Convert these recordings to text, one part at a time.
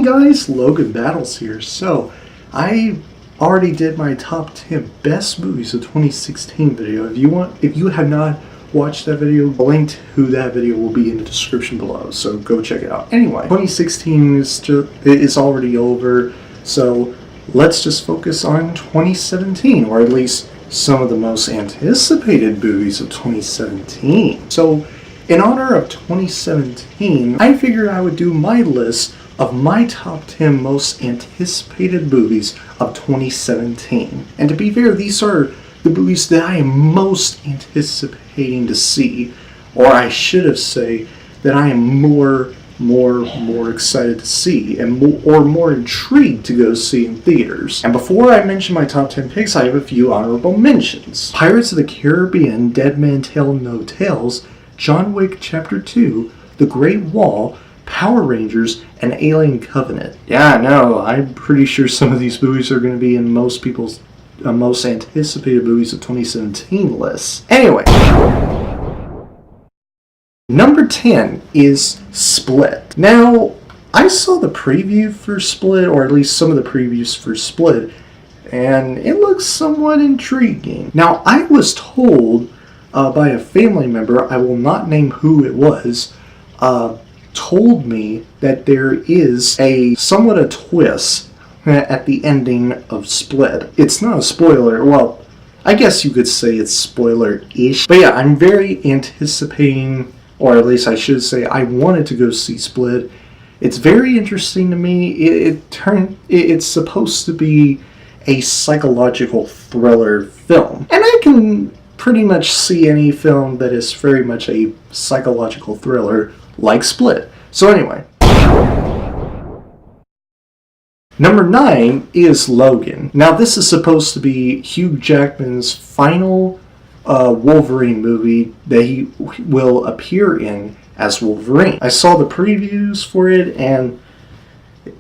guys, Logan Battles here. So, I already did my top 10 best movies of 2016 video. If you have not watched that video, the link to that video will be in the description below, so go check it out. Anyway, 2016 is already over, so let's just focus on 2017, or at least some of the most anticipated movies of 2017. So, in honor of 2017, I figured I would do my list of my top 10 most anticipated movies of 2017. And to be fair, these are the movies that I am most anticipating to see, or I should have said that I am more excited to see, and more intrigued to go see in theaters. And before I mention my top 10 picks, I have a few honorable mentions. Pirates of the Caribbean, Dead Man Tell No Tales, John Wick Chapter 2, The Great Wall, Power Rangers, and Alien Covenant. Yeah, I know, I'm pretty sure some of these movies are going to be in most people's most anticipated movies of 2017 lists. Anyway, number 10 is Split. Now, I saw the preview for Split, or at least some of the previews for Split, and it looks somewhat intriguing. Now, I was told by a family member, I will not name who it was, told me that there is somewhat a twist at the ending of Split. It's not a spoiler, well, I guess you could say it's spoiler-ish, but yeah, I'm very anticipating, or at least I should say, I wanted to go see Split. It's very interesting to me. It's supposed to be a psychological thriller film, and I can pretty much see any film that is very much a psychological thriller like Split. So anyway, number 9 is Logan. Now this is supposed to be Hugh Jackman's final Wolverine movie that he will appear in as Wolverine. I saw the previews for it and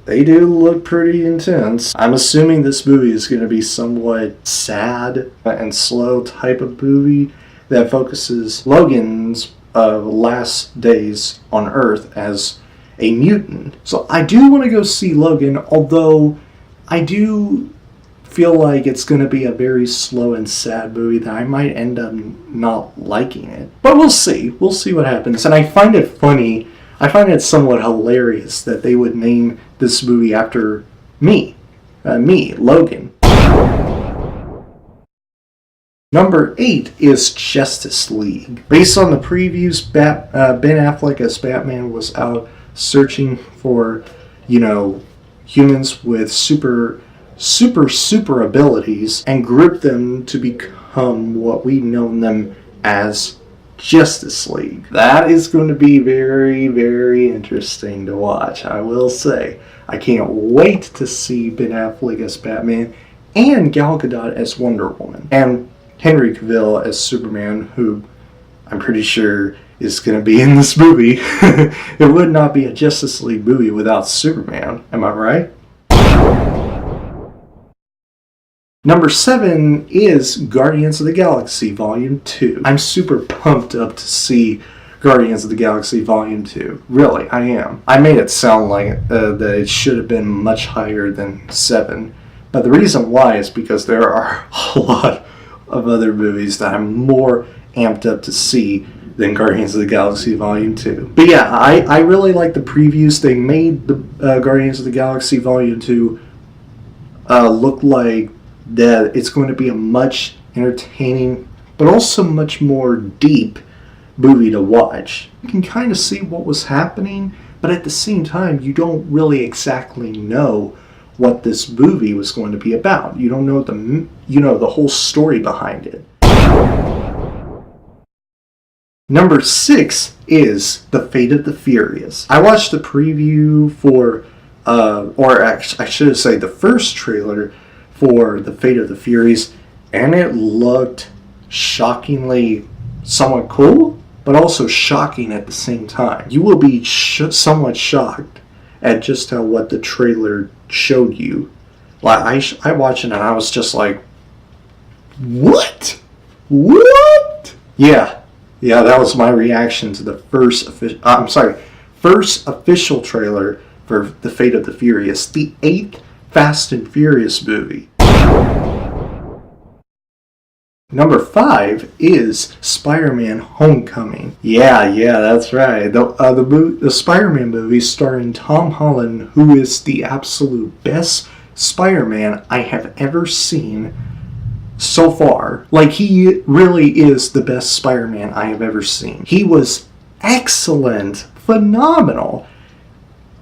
they do look pretty intense. I'm assuming this movie is going to be somewhat sad and slow type of movie that focuses Logan's last days on Earth as a mutant. So I do want to go see Logan, although I do feel like it's going to be a very slow and sad movie that I might end up not liking it. But we'll see. We'll see what happens. And I find it funny. I find it somewhat hilarious that they would name this movie after me, Logan. Number 8 is Justice League. Based on the previews, Ben Affleck as Batman was out searching for, humans with super abilities and grouped them to become what we know them as Justice League. That is going to be very, very interesting to watch, I will say. I can't wait to see Ben Affleck as Batman and Gal Gadot as Wonder Woman. And Henry Cavill as Superman, who I'm pretty sure is going to be in this movie. It would not be a Justice League movie without Superman, am I right? Number 7 is Guardians of the Galaxy Volume 2. I'm super pumped up to see Guardians of the Galaxy Volume 2. Really, I am. I made it sound like that it should have been much higher than 7. But the reason why is because there are a lot of other movies that I'm more amped up to see than Guardians of the Galaxy Volume 2. But yeah, I really like the previews. They made the Guardians of the Galaxy Volume 2 look like that it's going to be a much entertaining, but also much more deep movie to watch. You can kind of see what was happening, but at the same time, you don't really exactly know what this movie was going to be about. You don't know the whole story behind it. Number 6 is The Fate of the Furious. I watched the preview for, I should say the first trailer for The Fate of the Furious, and it looked shockingly somewhat cool, but also shocking at the same time. You will be somewhat shocked at just what the trailer showed you. Like I watched it and I was just like, what? Yeah, that was my reaction to the first official trailer for The Fate of the Furious, the 8th Fast and Furious movie. Number 5 is Spider-Man Homecoming. Yeah, that's right. The Spider-Man movie starring Tom Holland, who is the absolute best Spider-Man I have ever seen so far. Like, he really is the best Spider-Man I have ever seen. He was excellent, phenomenal,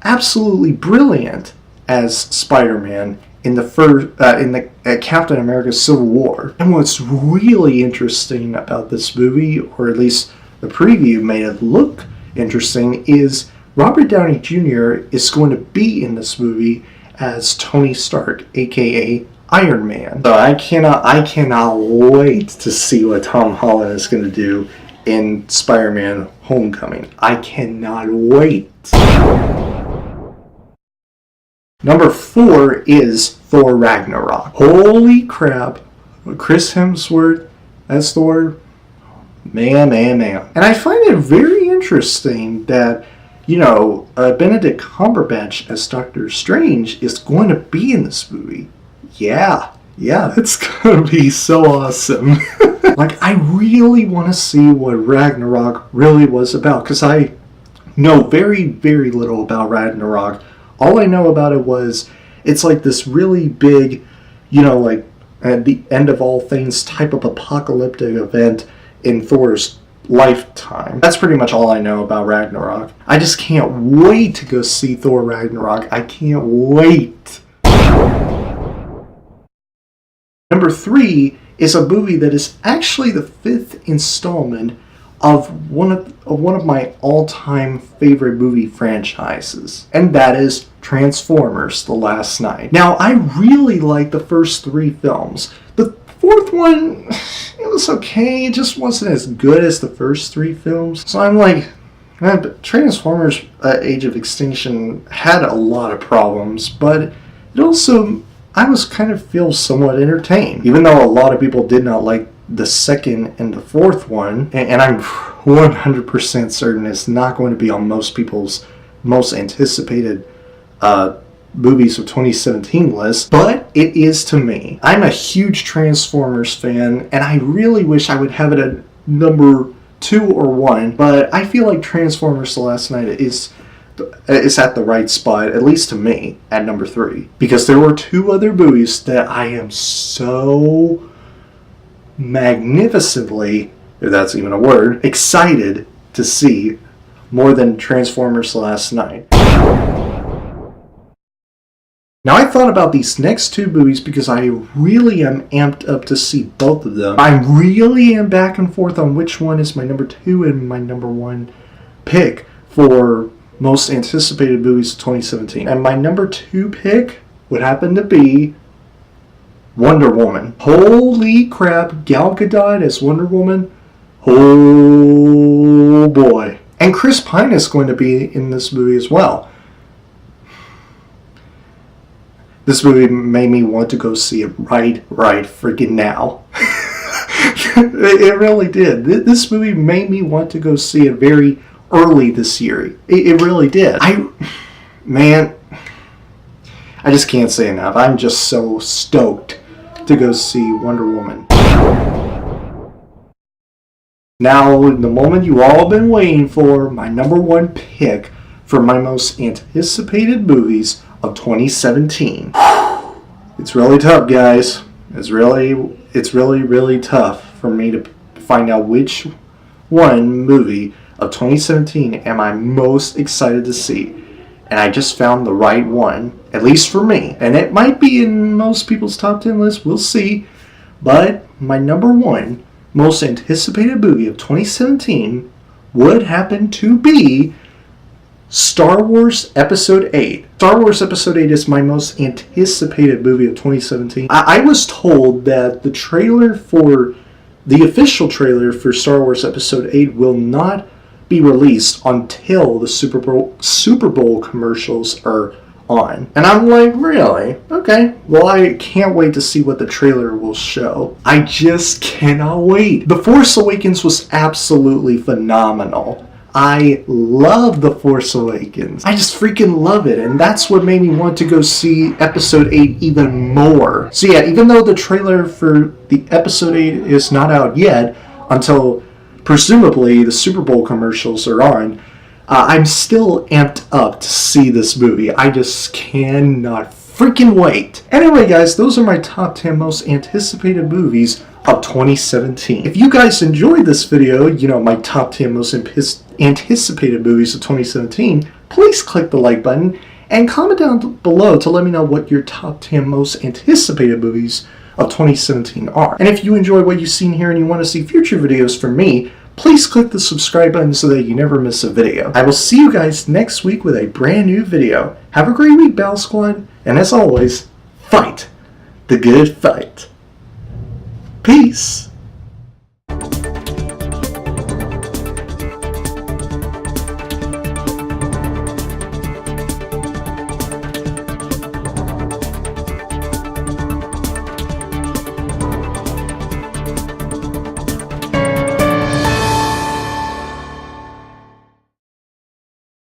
absolutely brilliant as Spider-Man in the Captain America Civil War. And what's really interesting about this movie, or at least the preview made it look interesting, is Robert Downey Jr. is going to be in this movie as Tony Stark, aka Iron Man. So I cannot wait to see what Tom Holland is going to do in Spider-Man Homecoming. I cannot wait. Number 4 is Thor Ragnarok. Holy crap. Chris Hemsworth as Thor. Man. And I find it very interesting that, Benedict Cumberbatch as Doctor Strange is going to be in this movie. Yeah, it's going to be so awesome. Like, I really want to see what Ragnarok really was about, because I know very, very little about Ragnarok. All I know about it was it's like this really big, like at the end of all things type of apocalyptic event in Thor's lifetime. That's pretty much all I know about Ragnarok. I just can't wait to go see Thor Ragnarok. I can't wait. Number 3 is a movie that is actually the 5th installment of one of my all-time favorite movie franchises, and that is Transformers: The Last Knight. Now, I really like the first 3 films. The 4th one, it was okay, it just wasn't as good as the first 3 films. So I'm like, man, Transformers Age of Extinction had a lot of problems, but it also, I was kind of feel somewhat entertained, even though a lot of people did not like the 2nd and the 4th one, and I'm 100% certain it's not going to be on most people's most anticipated movies of 2017 list, but it is to me. I'm a huge Transformers fan, and I really wish I would have it at number 2 or 1, but I feel like Transformers: The Last Knight is at the right spot, at least to me, at number 3, because there were 2 other movies that I am so magnificently, if that's even a word, excited to see more than Transformers: The Last Knight. Now, I thought about these next 2 movies because I really am amped up to see both of them. I really am back and forth on which one is my number 2 and my number 1 pick for most anticipated movies of 2017. And my number 2 pick would happen to be Wonder Woman. Holy crap, Gal Gadot as Wonder Woman. Oh boy. And Chris Pine is going to be in this movie as well. This movie made me want to go see it right freaking now. It really did. This movie made me want to go see it very early this year. It really did. I just can't say enough. I'm just so stoked to go see Wonder Woman. Now, the moment you all been waiting for, my number 1 pick for my most anticipated movies of 2017. It's really tough, guys. It's really tough for me to find out which one movie of 2017 am I most excited to see. And I just found the right one, at least for me. And it might be in most people's top 10 list, we'll see. But my number 1 most anticipated movie of 2017 would happen to be Star Wars Episode 8. Star Wars Episode 8 is my most anticipated movie of 2017. I was told that the official trailer for Star Wars Episode 8 will not be released until the Super Bowl commercials are on. And I'm like, really? Okay. Well, I can't wait to see what the trailer will show. I just cannot wait. The Force Awakens was absolutely phenomenal. I love The Force Awakens. I just freaking love it, and that's what made me want to go see Episode 8 even more. So yeah, even though the trailer for the Episode 8 is not out yet, until presumably the Super Bowl commercials are on, I'm still amped up to see this movie. I just cannot freaking wait. Anyway guys, those are my top 10 most anticipated movies of 2017. If you guys enjoyed this video, my top 10 most anticipated movies of 2017, please click the like button and comment down below to let me know what your top 10 most anticipated movies of 2017 are. And if you enjoy what you've seen here and you want to see future videos from me, please click the subscribe button so that you never miss a video. I will see you guys next week with a brand new video. Have a great week, Battle Squad, and as always, fight the good fight. Peace.